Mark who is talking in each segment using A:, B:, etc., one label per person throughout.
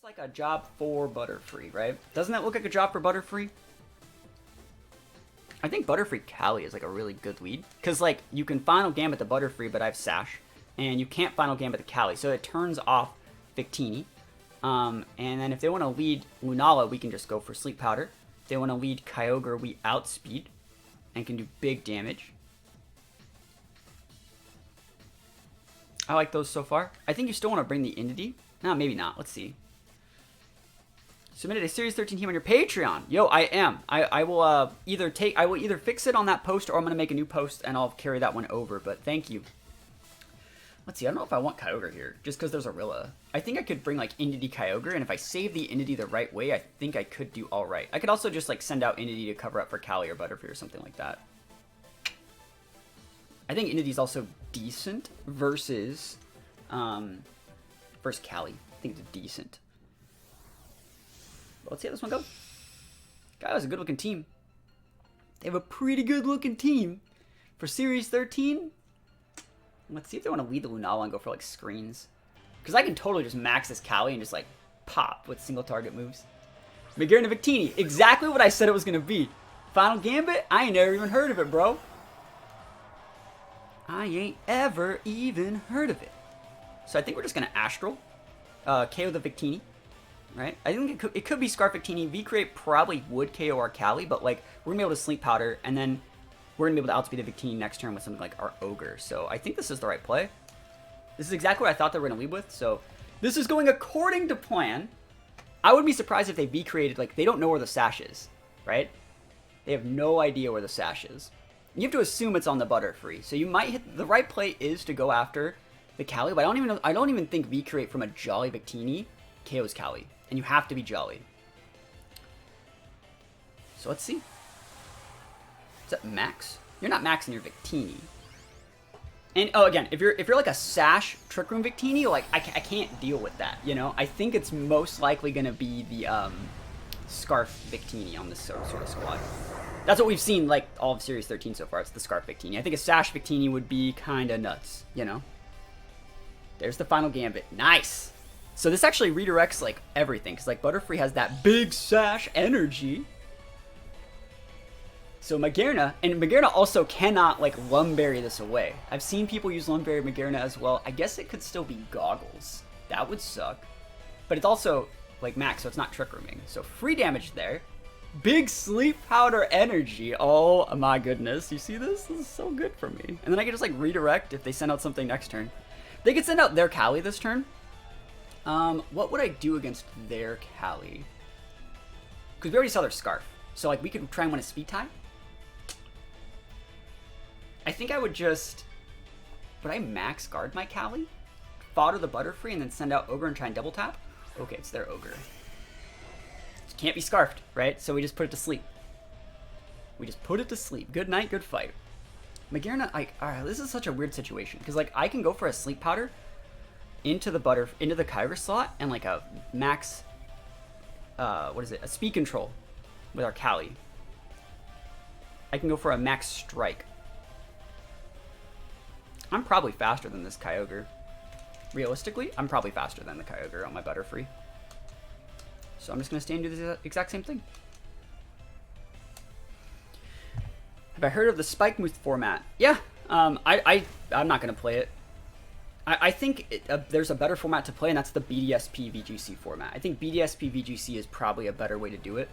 A: looks like a job for Butterfree, right? Doesn't that look like a job for Butterfree? I think Butterfree Cali is like a really good lead. Because like you can Final Gambit the Butterfree, but I have Sash. And you can't Final Gambit the Cali. So it turns off Victini. And then if they want to lead Lunala, we can just go for Sleep Powder. If they want to lead Kyogre, we outspeed. And can do big damage. I like those so far. I think you still want to bring the Entity. No, maybe not. Let's see. Submitted a Series 13 team on your Patreon. Yo, I am. I will either fix it on that post, or I'm gonna make a new post and I'll carry that one over. But thank you. Let's see. I don't know if I want Kyogre here, just because there's a Rilla. I think I could bring like Entity Kyogre, and if I save the Entity the right way, I think I could do all right. I could also just like send out Entity to cover up for Cali or Butterfree or something like that. I think Entity's also decent versus Cali. I think it's decent. But let's see how this one goes. God, that was a good looking team. They have a pretty good looking team for Series 13. Let's see if they want to lead the Lunala and go for like screens. Because I can totally just max this Cali and just like pop with single target moves. Magearna Victini, exactly what I said it was going to be. Final Gambit, I ain't never even heard of it, bro. I ain't ever even heard of it. So I think we're just going to Astral. KO the Victini. Right? I think it could be Scarf Victini. V-Create probably would KO our Cali, but like we're going to be able to Sleep Powder, and then we're going to be able to outspeed the Victini next turn with something like our Ogre. So I think this is the right play. This is exactly what I thought they were going to lead with. So this is going according to plan. I would be surprised if they V-Created, like they don't know where the Sash is, right? They have no idea where the Sash is. You have to assume it's on the Butterfree. So you might hit, the right play is to go after the Cali, but I don't even think V-Create from a Jolly Victini KOs Cali. And you have to be Jolly. So let's see. Is that max? You're not maxing your Victini. And oh, again, if you're like a Sash Trick Room Victini, like I can't deal with that. You know, I think it's most likely gonna be the Scarf Victini on this sort of squad. That's what we've seen like all of Series 13 so far. It's the Scarf Victini. I think a Sash Victini would be kind of nuts. You know. There's the Final Gambit. Nice. So this actually redirects like everything, because like Butterfree has that big Sash energy. So Magearna, and Magearna also cannot like Lumberry this away. I've seen people use Lumberry Magearna as well. I guess it could still be Goggles. That would suck. But it's also like max, so it's not Trick Rooming. So free damage there. Big Sleep Powder energy. Oh my goodness. You see this? This is so good for me. And then I can just like redirect if they send out something next turn. They could send out their Cali this turn. What would I do against their Cali? Because we already saw their Scarf. So, like, we could try and win a Speed Tie. I think I would just... Would I max guard my Cali? Fodder the Butterfree and then send out Ogre and try and double tap? Okay, it's their Ogre. It can't be Scarfed, right? So we just put it to sleep. We just put it to sleep. Good night, good fight. Magearna, like, alright, this is such a weird situation. Because, like, I can go for a Sleep Powder into the Kyogre slot and like a max a speed control with our Cali. I can go for a max strike. I'm probably faster than this Kyogre. Realistically, I'm probably faster than the Kyogre on my Butterfree. So I'm just gonna stay and do the exact same thing. Have I heard of the Spike Mouth format? Yeah. I'm not gonna play it. I think there's a better format to play, and that's the BDSP VGC format. I think BDSP VGC is probably a better way to do it,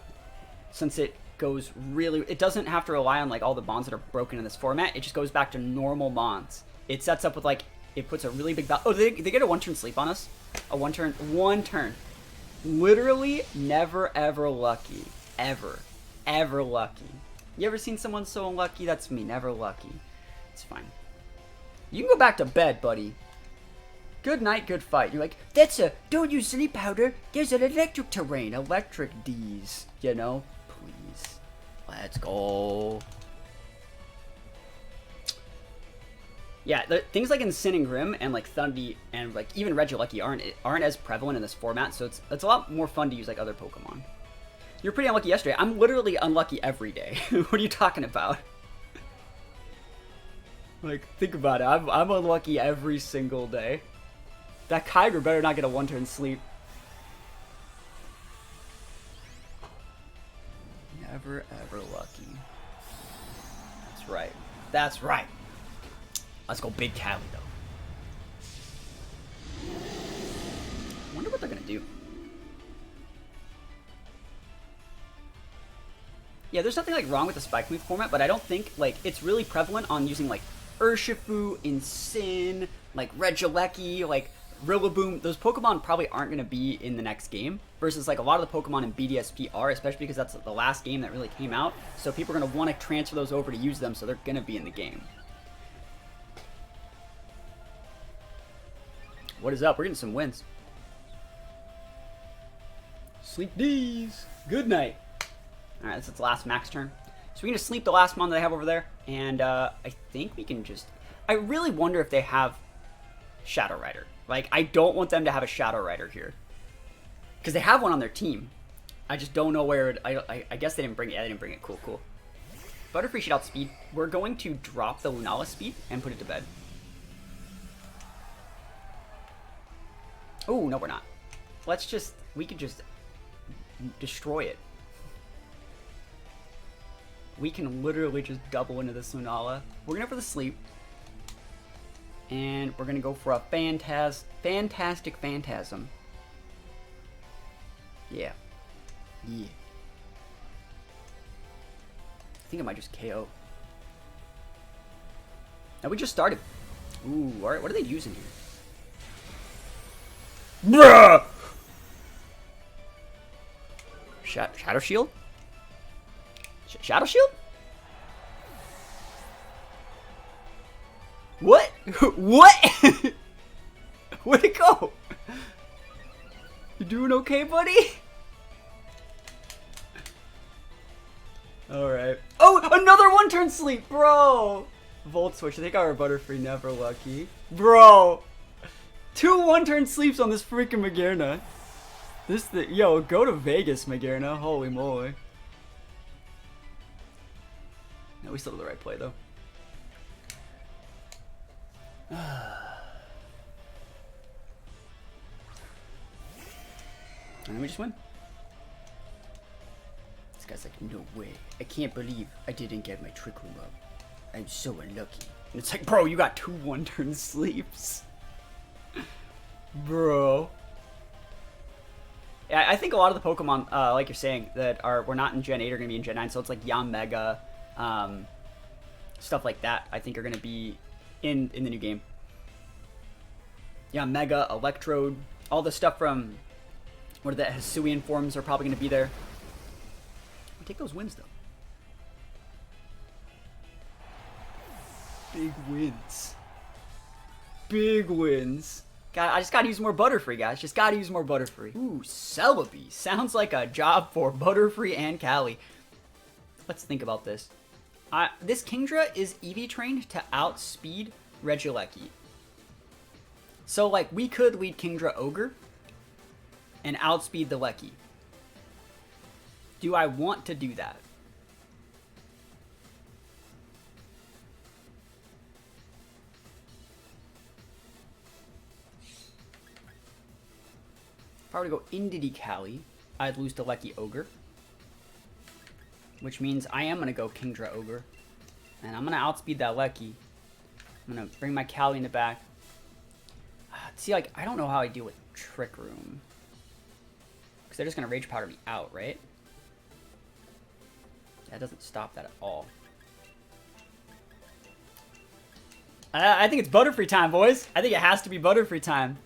A: since it goes really... It doesn't have to rely on like all the bonds that are broken in this format. It just goes back to normal bonds. It sets up with like... It puts a really big... Oh, they get a one-turn sleep on us? A one turn. Literally never, ever lucky. Ever. Ever lucky. You ever seen someone so unlucky? That's me. Never lucky. It's fine. You can go back to bed, buddy. Good night, good fight. You're like, don't use Sleep Powder. There's an electric terrain. Electric D's. You know? Please. Let's go. Yeah, things like Incin and Grim and like Thundy and like even Regieleki aren't as prevalent in this format, so it's a lot more fun to use like other Pokemon. You're pretty unlucky yesterday. I'm literally unlucky every day. What are you talking about? Like, think about it. I'm unlucky every single day. That Kyogre better not get a one-turn sleep. Never ever lucky. That's right. That's right. Let's go big Cali though. I wonder what they're gonna do. Yeah, there's nothing like wrong with the Spike Move format, but I don't think like it's really prevalent on using like Urshifu, Incin, like Regieleki, like Rillaboom. Those Pokemon probably aren't going to be in the next game, versus like a lot of the Pokemon in BDSP are, especially because that's the last game that really came out. So people are going to want to transfer those over to use them, so they're going to be in the game. What is up? We're getting some wins. Sleep D's. Good night. Alright, this is the last max turn. So we can just sleep the last mon that I have over there. And I think we can just... I really wonder if they have Shadow Rider. Like, I don't want them to have a Shadow Rider here. Because they have one on their team. I just don't know where... I guess they didn't bring it. Yeah, they didn't bring it. Cool, cool. Butterfree should outspeed. We're going to drop the Lunala speed and put it to bed. Oh, no, we're not. Let's just... We could just destroy it. We can literally just double into this Lunala. We're gonna go for the sleep. And we're gonna go for a fantastic Phantasm. Yeah. Yeah. I think I might just KO. Now we just started. Ooh, alright, what are they using here? Bruh! Shadow Shield? Shadow Shield? What? What? Where'd it go? You doing okay, buddy? Alright. Oh, another one-turn sleep, bro! Volt Switch. I think our Butterfree never lucky. Bro! 2 one-turn sleeps on this freaking Magearna. Yo, go to Vegas, Magearna. Holy moly. No, we still did the right play, though. And then we just win. This guy's like, no way. I can't believe I didn't get my Trick Room up. I'm so unlucky. And it's like, bro, you got 2 one-turn sleeps. Bro. Yeah, I think a lot of the Pokemon, like you're saying, that were not in Gen 8 are going to be in Gen 9. So it's like Yanmega, stuff like that, I think are going to be in the new game. Yanmega, Electrode, all the stuff from, what are the Hisuian forms are probably going to be there. We'll take those wins, though. Big wins. Big wins. I just gotta use more Butterfree, guys. Just gotta use more Butterfree. Ooh, Celebi. Sounds like a job for Butterfree and Cali. Let's think about this. This Kingdra is EV trained to outspeed Regieleki. So, like, we could lead Kingdra Ogre and outspeed the Lecky. Do I want to do that? If I were to go into the Cali, I'd lose to Lecky Ogre. Which means I am going to go Kingdra Ogre. And I'm going to outspeed that Lecky. I'm going to bring my Cali in the back. See, like, I don't know how I deal with Trick Room. Because they're just going to Rage Powder me out, right? That doesn't stop that at all. I think it's Butterfree time, boys. I think it has to be Butterfree time.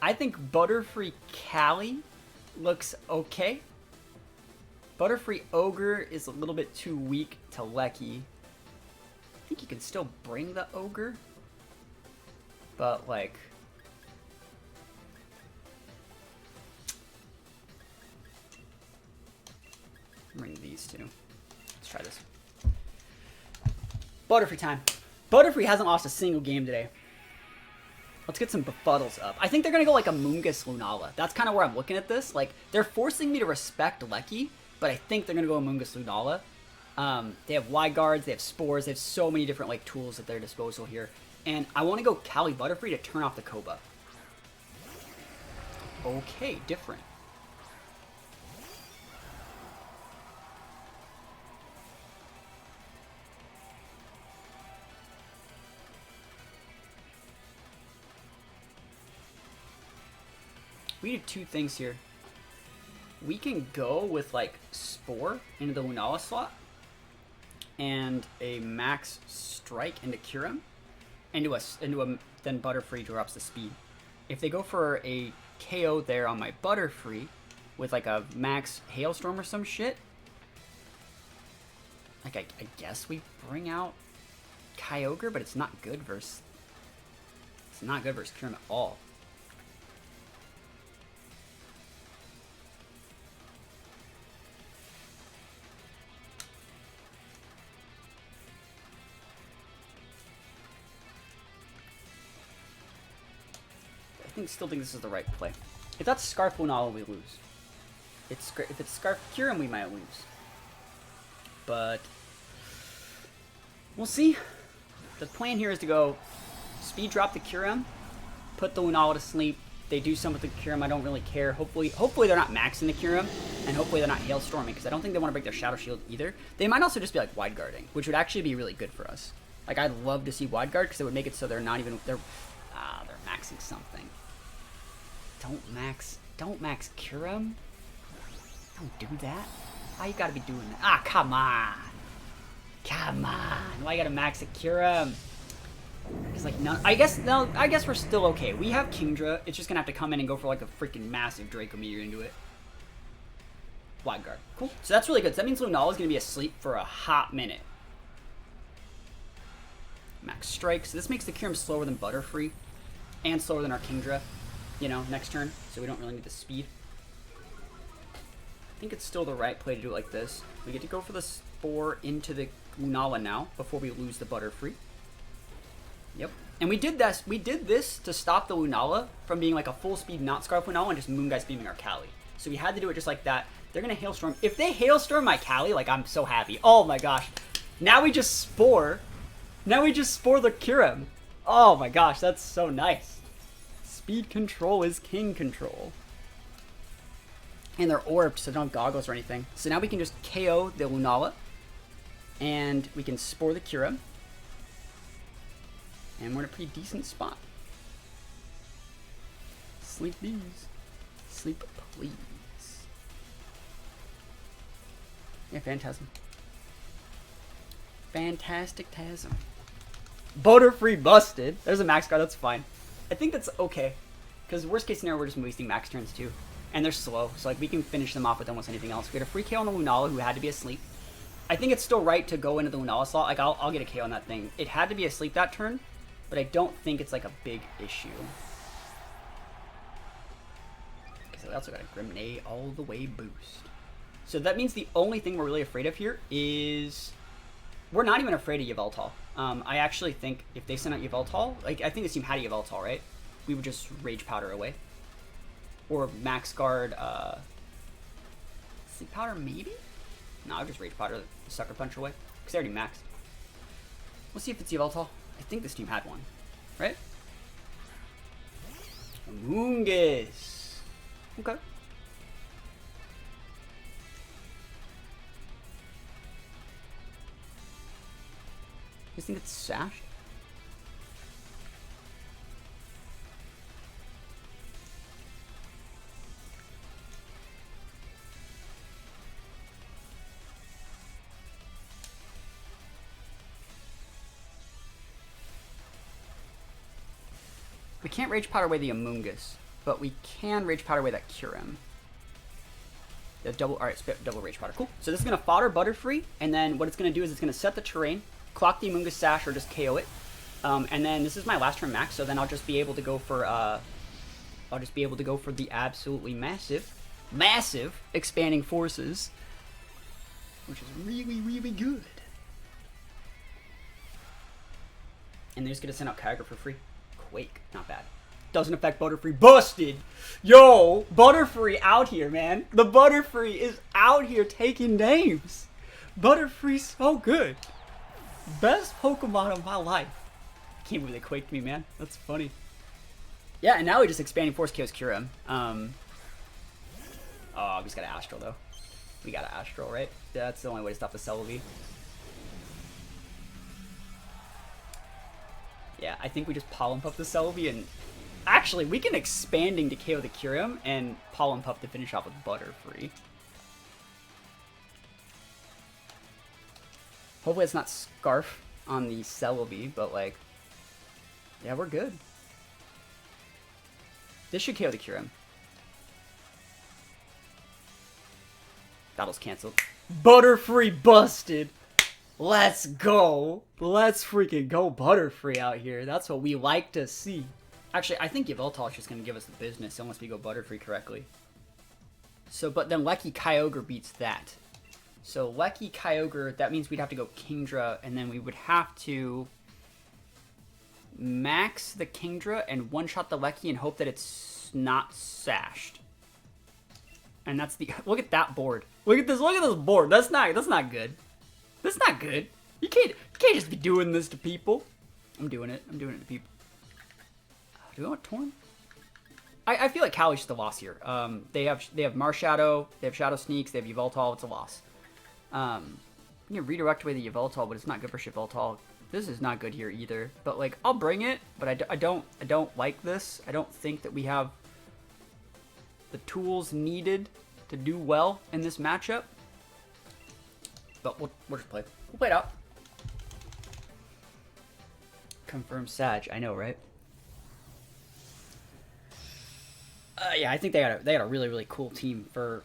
A: I think Butterfree Cali looks okay. Butterfree Ogre is a little bit too weak to Lecky. I think you can still bring the Ogre. But, like... bring these two. Let's try this. Butterfree time. Butterfree hasn't lost a single game today. Let's get some Befuddles up. I think they're going to go like a Moongus Lunala. That's kind of where I'm looking at this. Like, they're forcing me to respect Lecky, but I think they're going to go a Moongus Lunala. They have Y-Guards, they have Spores, they have so many different like tools at their disposal here. And I want to go Cali Butterfree to turn off the Koba. Okay, different. we do two things here. We can go with like Spore into the Lunala slot and a Max Strike into Kyurem into a then Butterfree drops the speed. If they go for a KO there on my Butterfree with like a Max Hailstorm or some shit, like I guess we bring out Kyogre, but it's not good versus Kyurem at all. Still think this is the right play. If that's Scarf Lunala, we lose. If it's Scarf Kyurem, we might lose. But we'll see. The plan here is to go speed drop the Kyurem, put the Lunala to sleep. They do some with the Kyurem. I don't really care. Hopefully they're not maxing the Kyurem, and hopefully they're not Hailstorming, because I don't think they want to break their Shadow Shield either. They might also just be like Wide Guarding, which would actually be really good for us. Like, I'd love to see Wide Guard, because it would make it so they're not even they're maxing something. Don't max Kyurem. Don't do that. Why you gotta be doing that? Ah, come on. Come on. Why you gotta max a Kyurem? It's like, no, I guess we're still okay. We have Kingdra. It's just gonna have to come in and go for like a freaking massive Draco Meteor into it. Wide Guard. Cool. So that's really good. So that means Lunala's gonna be asleep for a hot minute. Max Strike. So this makes the Kyurem slower than Butterfree and slower than our Kingdra. You know, next turn, so we don't really need the speed. I think it's still the right play to do it like this. We get to go for the Spore into the Lunala now, before we lose the Butterfree. Yep. And we did this to stop the Lunala from being like a full speed not Scarf Lunala and just Moongeist beaming our Cali. So we had to do it just like that. They're gonna Hailstorm. If they Hailstorm my Cali, like, I'm so happy. Oh my gosh. Now we just Spore. Now we just Spore the Kyurem. Oh my gosh, that's so nice. Speed control is king control. And they're orbed, so they don't have goggles or anything. So now we can just KO the Lunala. And we can Spore the Kyurem. And we're in a pretty decent spot. Sleep bees. Sleep please. Yeah, Phantasm. Fantastic Tasm. Butterfree busted. There's a Max Guard, that's fine. I think that's okay, because worst case scenario, we're just wasting max turns too, and they're slow, so like we can finish them off with almost anything else. We had a free KO on the Lunala, who had to be asleep. I think it's still right to go into the Lunala slot. Like, I'll get a KO on that thing. It had to be asleep that turn, but I don't think it's like a big issue. Because I also got a Grenade all the way boost. So that means the only thing we're really afraid of here is we're not even afraid of Yveltal. I actually think if they send out Yveltal, like, I think this team had a Yveltal, right? We would just Rage Powder away. Or Max Guard, Sleep Powder, maybe? No, I'll just Rage Powder the Sucker Punch away. Because they already maxed. We'll see if it's Yveltal. I think this team had one, right? Moongus. Okay. You think it's Sash? We can't Rage Powder away the Amoonguss, but we can Rage Powder away that Kyurem. The double, alright, double Rage Powder. Cool. So this is going to fodder Butterfree, and then what it's going to do is it's going to set the terrain, clock the Amoonguss Sash, or just KO it. And then this is my last turn max, so then I'll just be able to go for, the absolutely massive Expanding Forces, which is really, really good. And they're just going to send out Kyogre for free. Quake, not bad. Doesn't affect Butterfree. Busted! Yo, Butterfree out here, man. The Butterfree is out here taking names. Butterfree's so good. Best Pokemon of my life. I can't believe they quaked me, man. That's funny. Yeah, and now we just Expanding Force KOs Kyurem. Oh, we just got an Astral, though. We got an Astral, right? Yeah, that's the only way to stop the Celebi. Yeah, I think we just Pollen Puff the Celebi and Actually, we can Expanding to KO the Kyurem and Pollen Puff to finish off with Butterfree. Hopefully it's not Scarf on the Celebi, but like, yeah, we're good. This should KO the Kyurem. Battle's canceled. Butterfree busted! Let's go! Let's freaking go Butterfree out here. That's what we like to see. Actually, I think Yveltal is just going to give us the business unless we go Butterfree correctly. So, but then Lecky Kyogre beats that. So Lecky Kyogre, that means we'd have to go Kingdra, and then we would have to max the Kingdra and one-shot the Lecky and hope that it's not sashed. And that's the... Look at that board. Look at this board. That's not good. That's not good. You can't just be doing this to people. I'm doing it. I'm doing it to people. Do we want Torn? I feel like Cali's just a loss here. They have Marshadow, they have Shadow Sneaks, they have Yveltal. It's a loss. You can redirect away the Yveltal, but it's not good for Yveltal. This is not good here either. But like, I'll bring it, but I don't like this. I don't think that we have the tools needed to do well in this matchup. But we'll just play. We'll play it out. Confirm Sag. I know, right? Yeah, I think they got a really cool team for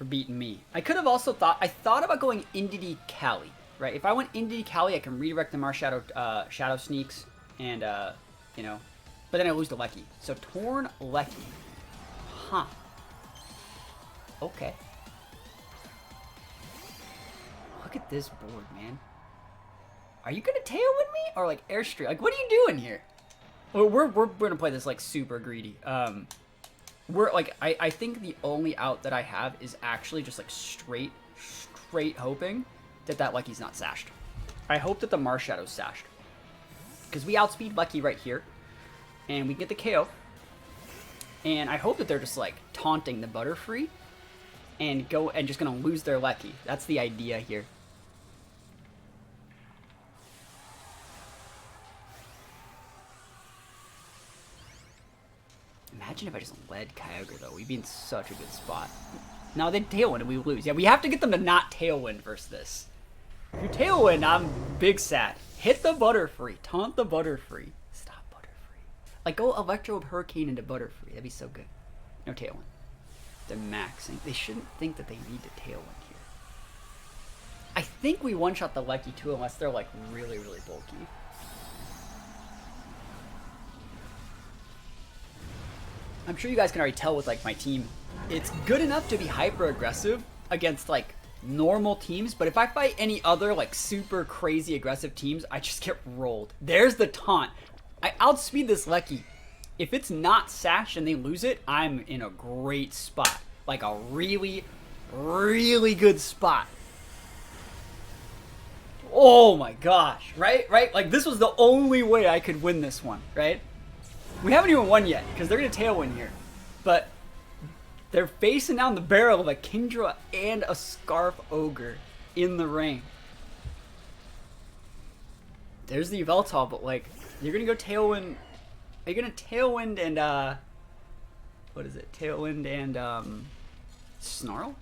A: beating me. I could have also thought about going Indeedee Cali, right? If I went Indeedee Cali, I can redirect the Marshadow Shadow Sneaks and you know, but then I lose to Lecky. So Torn Lecky. Huh. Okay. Look at this board, man. Are you gonna Tailwind me or like Airstream? Like, what are you doing here? We're gonna play this like super greedy. We're like, I think the only out that I have is actually just like straight hoping that Lucky's not sashed. I hope that the Marshadow's sashed. Because we outspeed Lucky right here. And we get the KO. And I hope that they're just like taunting the Butterfree. And just gonna lose their Lucky. That's the idea here. Imagine if I just led Kyogre, though. We'd be in such a good spot. No, they Tailwind and we lose. Yeah, we have to get them to not Tailwind versus this. If you Tailwind, I'm big sad. Hit the Butterfree. Taunt the Butterfree. Stop Butterfree. Like, go Electro Hurricane into Butterfree. That'd be so good. No Tailwind. They're maxing. They shouldn't think that they need to Tailwind here. I think we one-shot the Lecky, too, unless they're, like, really bulky. I'm sure you guys can already tell with like my team. It's good enough to be hyper aggressive against like normal teams, but if I fight any other like super crazy aggressive teams, I just get rolled. There's the taunt. I outspeed this Lecky. If it's not sashed and they lose it, I'm in a great spot. Like a really good spot. Oh my gosh, right? Like this was the only way I could win this one, right? We haven't even won yet, because they're going to Tailwind here. But they're facing down the barrel of a Kingdra and a Scarf Ogre in the rain. There's the Yveltal, but like, you're going to go Tailwind. Are you going to Tailwind and, what is it? Tailwind and, Snarl?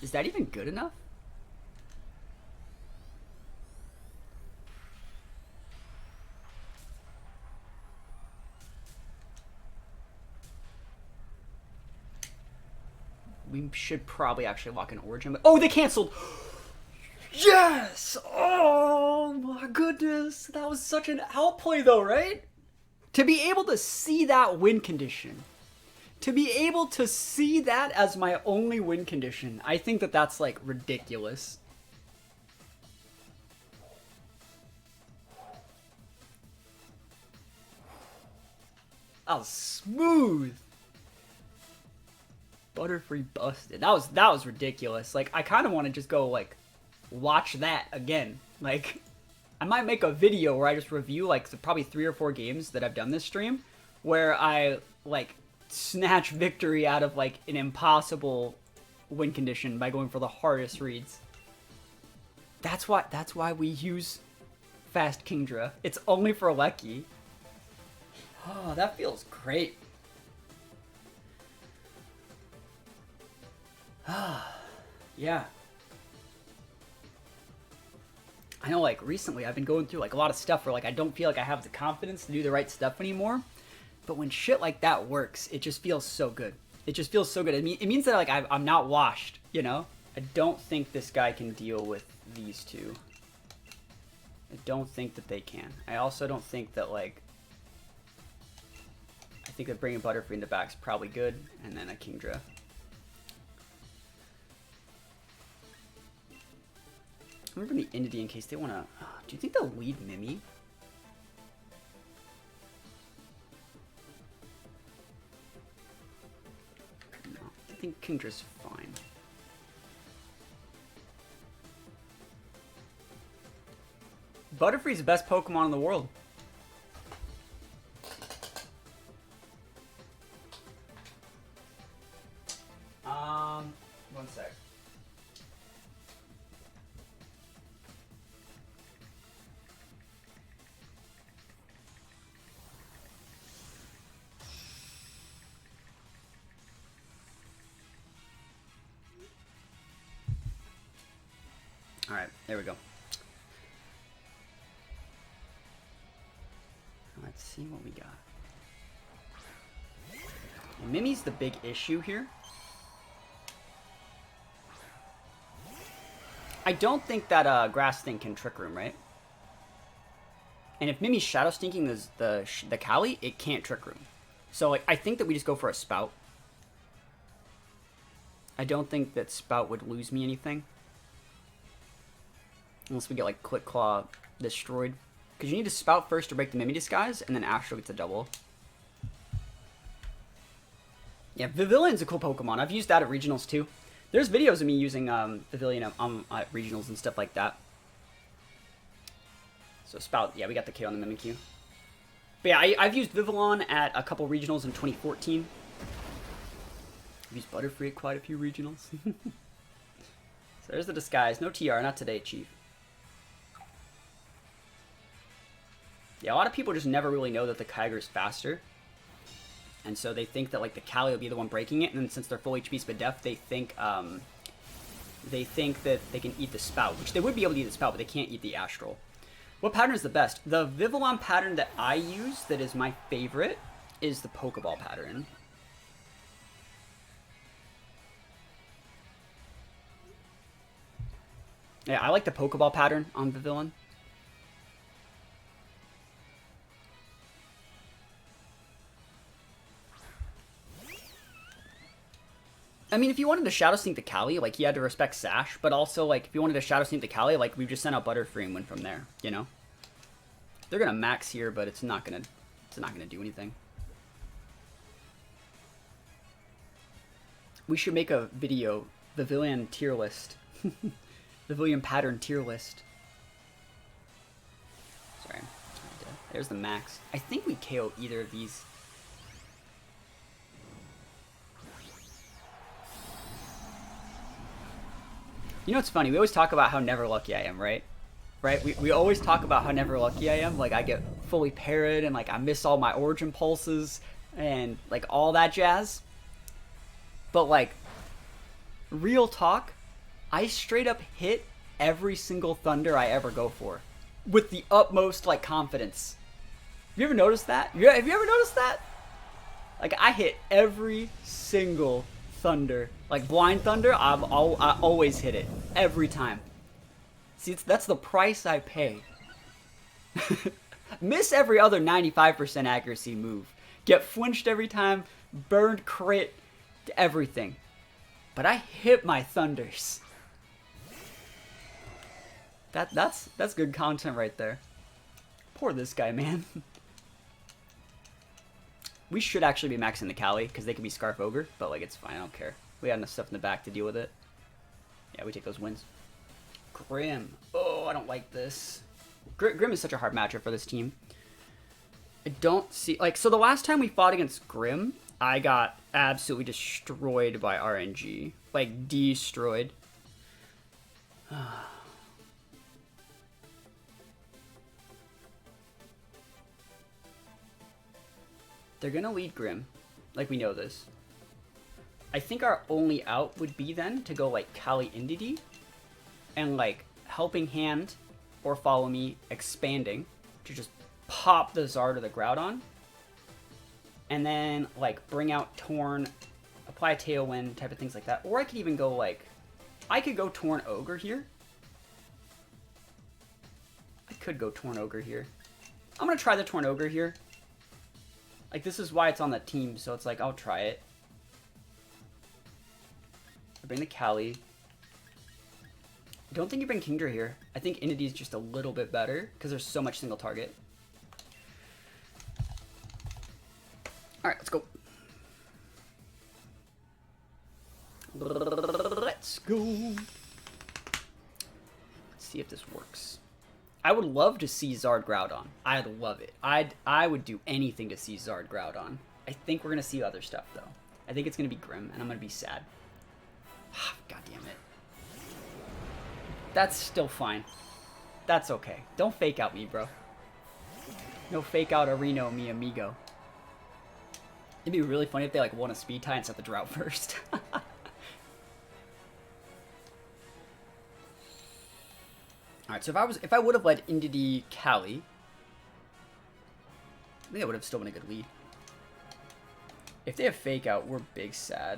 A: Is that even good enough? We should probably actually lock in Origin. But oh, they canceled! Yes! Oh my goodness. That was such an outplay though, right? To be able to see that win condition. To be able to see that as my only win condition. I think that that's like ridiculous. That was smooth. Butterfree busted. That was ridiculous. Like, I kind of want to just go, like, watch that again. Like, I might make a video where I just review, like, probably 3 or 4 games that I've done this stream, where I, like, snatch victory out of, like, an impossible win condition by going for the hardest reads. That's why we use Fast Kingdra. It's only for Lecky. Oh, that feels great. Yeah. I know, like, recently I've been going through, like, a lot of stuff where, like, I don't feel like I have the confidence to do the right stuff anymore. But when shit like that works, it just feels so good. It just feels so good. I mean, it means that, like, I'm not washed, you know? I don't think this guy can deal with these two. I don't think that they can. I also don't think that, like... I think that bringing Butterfree in the back is probably good. And then a Kingdra. I'm gonna bring the Entity in case they want to... do you think they'll lead Mimi? No, I think Kingdra's fine. Butterfree's the best Pokemon in the world. One sec. All right, there we go. Let's see what we got. And Mimi's the big issue here. I don't think that Grass thing can Trick Room, right? And if Mimi's Shadow Stinking the Cali, it can't Trick Room. So, like, I think that we just go for a Spout. I don't think that Spout would lose me anything. Unless we get, like, Click Claw destroyed. Because you need to Spout first to break the Mimi Disguise, and then Astral gets a double. Yeah, Vivillion's a cool Pokemon. I've used that at Regionals, too. There's videos of me using Vivillon at Regionals and stuff like that. So Spout, yeah, we got the KO on the Mimikyu. But yeah, I've used Vivillon at a couple Regionals in 2014. I've used Butterfree at quite a few Regionals. So there's the Disguise. No TR, not today, Chief. Yeah, a lot of people just never really know that the Kyger's faster. And so they think that, like, the Cali will be the one breaking it, and then since they're full HP Spadef, they think that they can eat the Spout, which they would be able to eat the Spout, but they can't eat the Astral. What pattern is the best? The Vivillon pattern that I use, that is my favorite, is the Pokeball pattern. Yeah, I like the Pokeball pattern on Vivillon. I mean, if you wanted to Shadow Sneak the Cali, like, you had to respect Sash, but also, like, if you wanted to Shadow Sneak the Cali, like, we just sent out Butterfree and went from there, you know? They're gonna max here, but it's not gonna do anything. We should make a video, Vivillon tier list. Vivillon pattern tier list. Sorry. There's the max. I think we KO either of these. You know what's funny? We always talk about how never lucky I am, right? Right? We always talk about how never lucky I am. Like, I get fully parried and, like, I miss all my origin pulses and, like, all that jazz. But, like, real talk, I straight up hit every single Thunder I ever go for with the utmost, like, confidence. Have you ever noticed that? Have you ever noticed that? Like, I hit every single Thunder. Like, Blind Thunder, I always hit it. Every time. See, that's the price I pay. Miss every other 95% accuracy move. Get flinched every time. Burned crit. Everything. But I hit my Thunders. That's good content right there. Poor this guy, man. We should actually be maxing the Cali, because they can be Scarf Ogre, but, like, it's fine, I don't care. We got enough stuff in the back to deal with it. Yeah, we take those wins. Grim. Oh, I don't like this. Grim is such a hard matchup for this team. I don't see... Like, so the last time we fought against Grim, I got absolutely destroyed by RNG. Like, destroyed. They're gonna lead Grim. Like, we know this. I think our only out would be then to go like Kali Indidi and like Helping Hand or Follow Me expanding to just pop the Zard or the Groudon. And then like bring out Torn, apply a Tailwind, type of things like that. Or I could even go like, I could go Torn Ogre here. I could go Torn Ogre here. I'm gonna try the Torn Ogre here. Like, this is why it's on the team, so it's like, I'll try it. I bring the Kali. I don't think you bring Kingdra here. I think Indidi is just a little bit better, because there's so much single target. Alright, let's go. Let's go. Let's see if this works. I would love to see Zard Groudon. I'd love it. I would do anything to see Zard Groudon. I think we're gonna see other stuff though. I think it's gonna be Grim, and I'm gonna be sad. God damn it. That's still fine. That's okay. Don't fake out me, bro. No fake out Areno, mi amigo. It'd be really funny if they like won a speed tie and set the drought first. Alright, so if I would have led Indidi Kali, I think I would have still been a good lead. If they have fake out, we're big sad.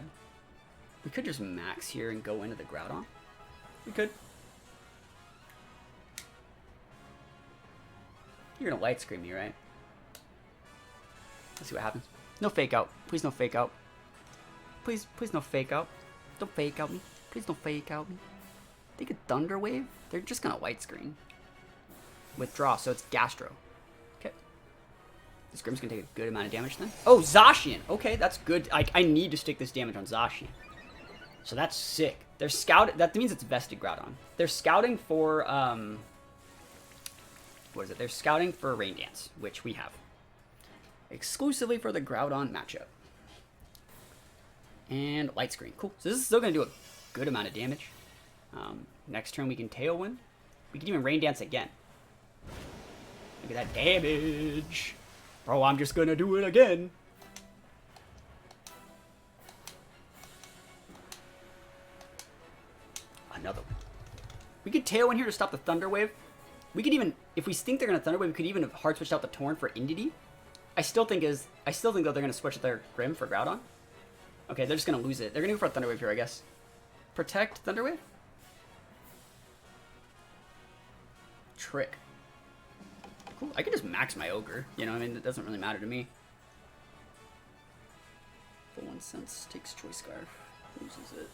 A: We could just max here and go into the Groudon. We could. You're gonna light screen me, right? Let's see what happens. No fake out. Please no fake out. Please no fake out. Don't fake out me. Please don't fake out me. They could Thunder Wave. They're just gonna light screen. Withdraw, so it's Gastro. Okay. This Grim's gonna take a good amount of damage then. Oh, Zacian. Okay, that's good. I need to stick this damage on Zacian. So that's sick. They're scouting. That means it's vested Groudon. They're scouting for what is it? They're scouting for Rain Dance, which we have exclusively for the Groudon matchup. And light screen. Cool. So this is still gonna do a good amount of damage. Next turn we can Tailwind. We can even Rain Dance again. Look at that damage. Bro, I'm just gonna do it again. Another one. We could Tailwind here to stop the Thunder Wave. We could even, if we think they're gonna Thunder Wave, we could even have hard switched out the Torn for Indidi. I still think that they're gonna switch their Grim for Groudon. Okay, they're just gonna lose it. They're gonna go for a Thunder Wave here, I guess. Protect Thunder Wave? Trick. Cool. I could just max my Ogre. You know, I mean, it doesn't really matter to me. For 1 cent, takes Choice Scarf. Loses it.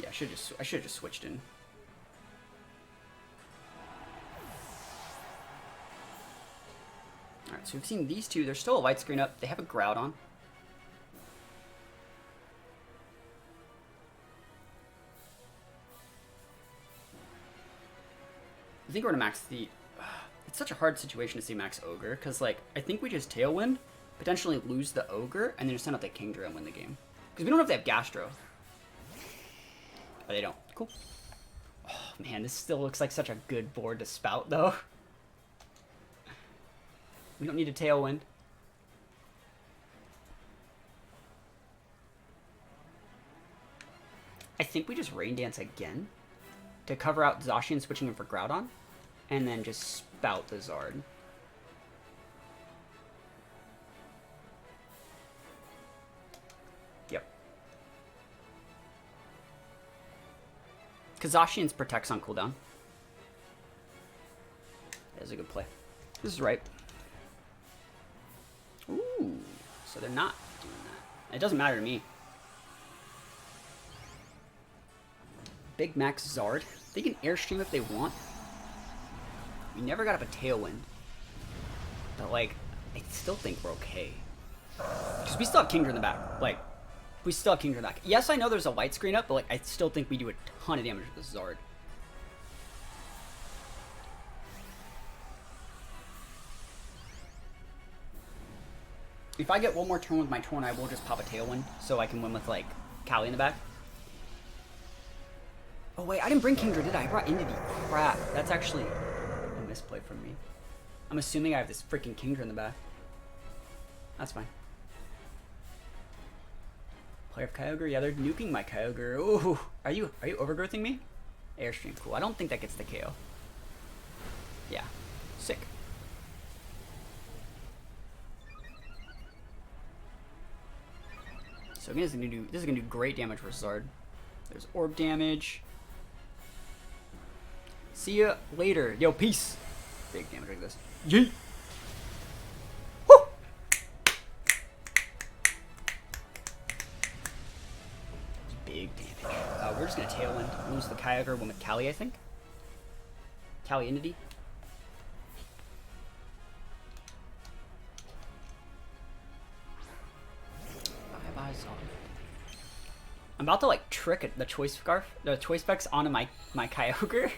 A: Yeah, I should have just switched in. Alright, so we've seen these two. There's still a light screen up. They have a Groudon. I think we're gonna max the... It's such a hard situation to see max Ogre, because, like, I think we just Tailwind, potentially lose the Ogre, and then just send out the Kingdra and win the game. Because we don't know if they have Gastro. But they don't. Cool. Oh, man, this still looks like such a good board to spout, though. We don't need a Tailwind. I think we just Rain Dance again to cover out Zacian switching in for Groudon, and then just spout the Zard. Yep. Because Zacian's protects on cooldown. That is a good play. This is right. Ooh, so they're not doing that. It doesn't matter to me. Big Max Zard. They can Airstream if they want. We never got up a Tailwind. But, like, I still think we're okay. Because we still have Kingdra in the back. Like, we still have Kingdra in the back. Yes, I know there's a light screen up, but, like, I still think we do a ton of damage with this Zard. If I get one more turn with my Torn, I will just pop a Tailwind so I can win with, like, Kali in the back. Oh, wait, I didn't bring Kingdra, did I? I brought Indidi. Crap. That's actually... misplay from me. I'm assuming I have this freaking Kingdra in the back. That's fine. Player of Kyogre? Yeah, they're nuking my Kyogre. Ooh, are you overgrowthing me? Airstream, cool. I don't think that gets the KO. Yeah, sick. So again, this is gonna do great damage for Zard. There's orb damage. See ya later. Yo, peace. Big damage like this. Yeet. Woo! Big damage. We're just gonna Tailwind. Lose the Kyogre one with Cali, I think. Caliinity. Bye-bye, Zard. I'm about to like trick the choice specs onto my Kyogre.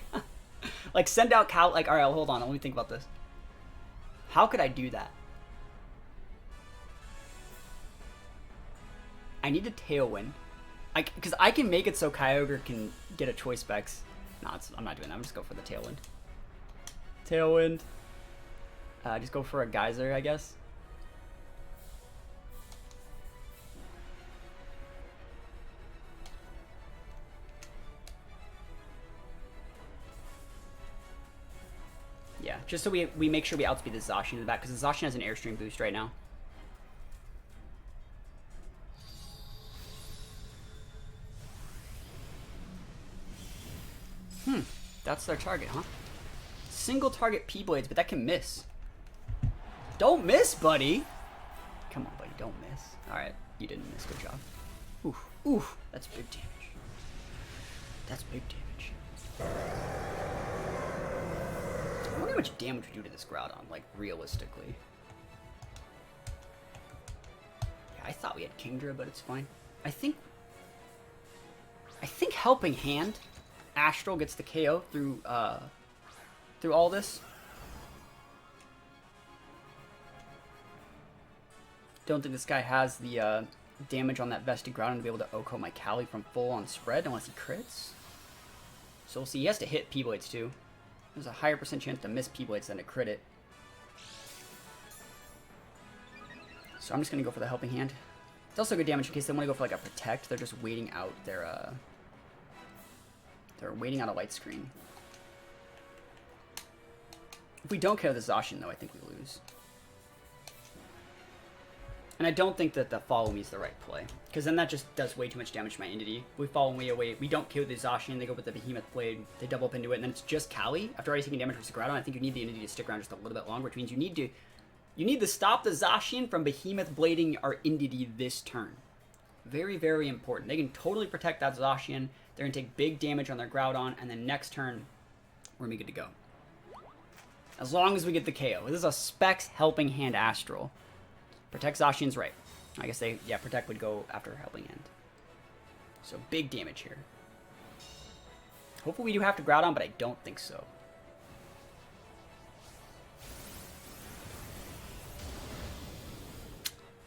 A: Like send out Cal. Like, all right, hold on. Let me think about this. How could I do that? I need to Tailwind. Because I can make it so Kyogre can get a choice specs. No, I'm not doing that. I'm just go for the Tailwind. Tailwind. Just go for a Geyser, I guess. Yeah, just so we make sure we outspeed the Zacian in the back, because the Zacian has an Airstream boost right now. That's their target, huh? Single target P-Blades, but that can miss. Don't miss, buddy! Come on, buddy, don't miss. Alright, you didn't miss, good job. Oof, oof, that's big damage. That's big damage. I wonder how much damage we do to this Groudon, like, realistically. Yeah, I thought we had Kingdra, but it's fine. I think Helping Hand, Astral gets the KO through all this. Don't think this guy has the damage on that Vested Groudon to be able to OHKO my Cali from full on spread unless he crits. So we'll see. He has to hit P-Blades too. There's a higher % chance to miss P-Blades than to crit it. So I'm just going to go for the Helping Hand. It's also good damage in case they want to go for like a Protect. They're just waiting out their they're waiting out a Light Screen. If we don't KO the Zacian though, I think we lose. And I don't think that the Follow Me is the right play, because then that just does way too much damage to my Entity. We Follow Me away, we don't kill the Zacian, they go with the Behemoth Blade, they double up into it, and then it's just Cali. After already taking damage from Groudon, I think you need the Entity to stick around just a little bit longer, which means you need to stop the Zacian from Behemoth Blading our Entity this turn. Very, very important. They can totally protect that Zacian, they're going to take big damage on their Groudon, and then next turn, we're going to be good to go. As long as we get the KO. This is a Specs Helping Hand Astral. Protect Zacian's right. I guess Protect would go after Helping Hand. So big damage here. Hopefully we do have to Groudon, but I don't think so.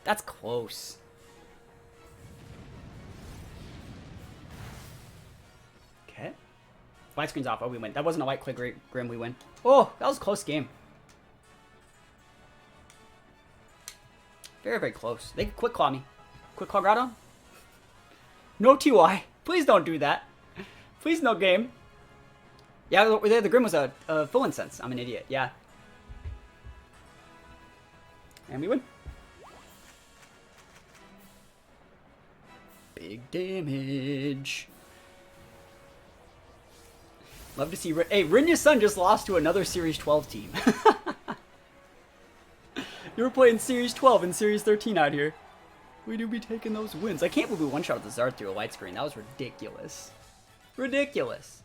A: That's close. Okay. Light screen's off. Oh, we win. That wasn't a Light Click Grim. We win. Oh, that was a close game. Very, very close. They could Quick Claw me. Quick Claw Groudon? No TY. Please don't do that. Please no game. Yeah, the Grim was a full incense. I'm an idiot. Yeah. And we win. Big damage. Love to see... Hey, Rinya's son just lost to another Series 12 team. You were playing Series 12 and Series 13 out here. We do be taking those wins. I can't believe we one-shot the Zard through a Light Screen. That was ridiculous. Ridiculous.